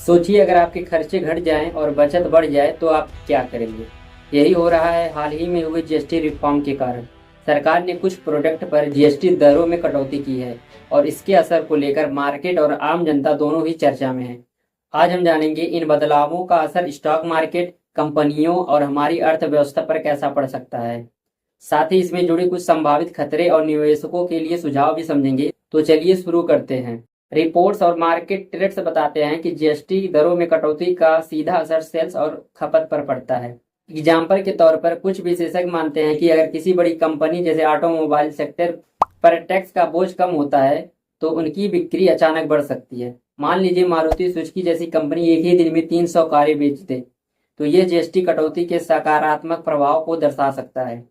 सोचिए अगर आपके खर्चे घट जाएं और बचत बढ़ जाए तो आप क्या करेंगे। यही हो रहा है हाल ही में हुए जीएसटी रिफॉर्म के कारण। सरकार ने कुछ प्रोडक्ट पर जीएसटी दरों में कटौती की है और इसके असर को लेकर मार्केट और आम जनता दोनों ही चर्चा में है। आज हम जानेंगे इन बदलावों का असर स्टॉक मार्केट, कंपनियों और हमारी अर्थव्यवस्था पर कैसा पड़ सकता है। साथ ही इसमें जुड़े कुछ संभावित खतरे और निवेशकों के लिए सुझाव भी समझेंगे। तो चलिए शुरू करते हैं। रिपोर्ट्स और मार्केट ट्रेड्स बताते हैं कि जीएसटी दरों में कटौती का सीधा असर सेल्स और खपत पर पड़ता है। एग्जाम्पल के तौर पर कुछ विशेषज्ञ मानते हैं कि अगर किसी बड़ी कंपनी जैसे ऑटोमोबाइल सेक्टर पर टैक्स का बोझ कम होता है तो उनकी बिक्री अचानक बढ़ सकती है। मान लीजिए मारुति सुजुकी जैसी कंपनी एक ही दिन में 300 कारें बेच दे, तो ये जीएसटी कटौती के सकारात्मक प्रभाव को दर्शा सकता है।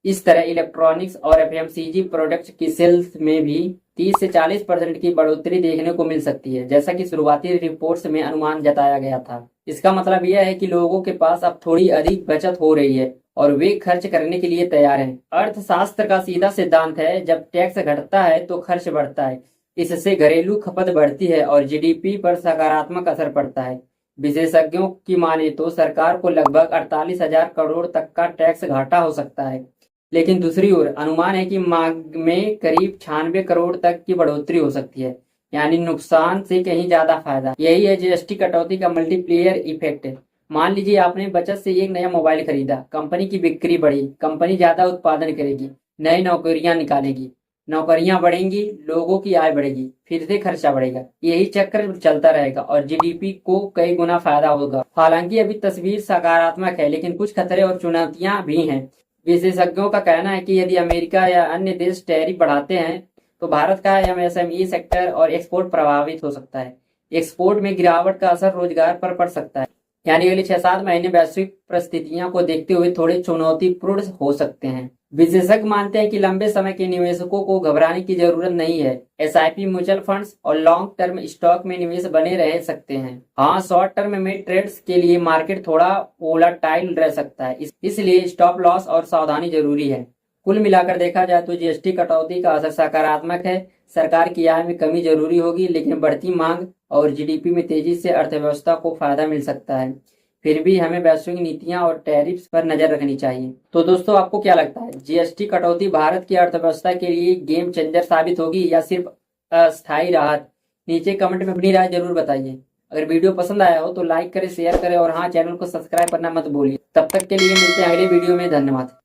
इस तरह इलेक्ट्रॉनिक्स और एफएमसीजी प्रोडक्ट्स की सेल्स में भी 30 से 40% की बढ़ोतरी देखने को मिल सकती है, जैसा कि शुरुआती रिपोर्ट्स में अनुमान जताया गया था। इसका मतलब यह है कि लोगों के पास अब थोड़ी अधिक बचत हो रही है और वे खर्च करने के लिए तैयार हैं। अर्थशास्त्र का सीधा सिद्धांत है, जब टैक्स घटता है तो खर्च बढ़ता है। इससे घरेलू खपत बढ़ती है और जीडीपी पर सकारात्मक असर पड़ता है। विशेषज्ञों की माने तो सरकार को लगभग 48,000 करोड़ तक का टैक्स घाटा हो सकता है, लेकिन दूसरी ओर अनुमान है कि मांग में करीब 96 करोड़ तक की बढ़ोतरी हो सकती है, यानी नुकसान से कहीं ज्यादा फायदा। यही है जीएसटी कटौती का मल्टीप्लेयर इफेक्ट। मान लीजिए आपने बचत से एक नया मोबाइल खरीदा, कंपनी की बिक्री बढ़ी, कंपनी ज्यादा उत्पादन करेगी, नई नौकरियां निकालेगी, नौकरियां बढ़ेंगी, लोगों की आय बढ़ेगी, फिर से खर्चा बढ़ेगा। यही चक्र चलता रहेगा और जीडीपी को कई गुना फायदा होगा। हालांकि अभी तस्वीर सकारात्मक है, लेकिन कुछ खतरे और चुनौतियां भी हैं। विशेषज्ञों का कहना है कि यदि अमेरिका या अन्य देश टैरिफ बढ़ाते हैं तो भारत का एमएसएमई सेक्टर और एक्सपोर्ट प्रभावित हो सकता है। एक्सपोर्ट में गिरावट का असर रोजगार पर पड़ सकता है, यानी अगले 6-7 महीने वैश्विक परिस्थितियों को देखते हुए थोड़े चुनौतीपूर्ण हो सकते हैं। विशेषज्ञ मानते हैं कि लंबे समय के निवेशकों को घबराने की जरूरत नहीं है। एसआईपी, म्यूचुअल फंड्स और लॉन्ग टर्म स्टॉक में निवेश बने रह सकते हैं। हाँ, शॉर्ट टर्म में ट्रेड्स के लिए मार्केट थोड़ा वोलाटाइल रह सकता है, इसलिए स्टॉप लॉस और सावधानी जरूरी है। कुल मिलाकर देखा जाए तो जीएसटी कटौती का असर सकारात्मक है। सरकार की आय में कमी जरूरी होगी, लेकिन बढ़ती मांग और जीडीपी में तेजी से अर्थव्यवस्था को फायदा मिल सकता है। फिर भी हमें वैश्विक नीतियां और टैरिफ्स पर नजर रखनी चाहिए। तो दोस्तों, आपको क्या लगता है, जीएसटी कटौती भारत की अर्थव्यवस्था के लिए गेम चेंजर साबित होगी या सिर्फ अस्थायी राहत? नीचे कमेंट में अपनी राय जरूर बताइए। अगर वीडियो पसंद आया हो तो लाइक करें, शेयर करें और हाँ, चैनल को सब्सक्राइब करना मत भूलिए। तब तक के लिए मिलते हैं अगले वीडियो में। धन्यवाद।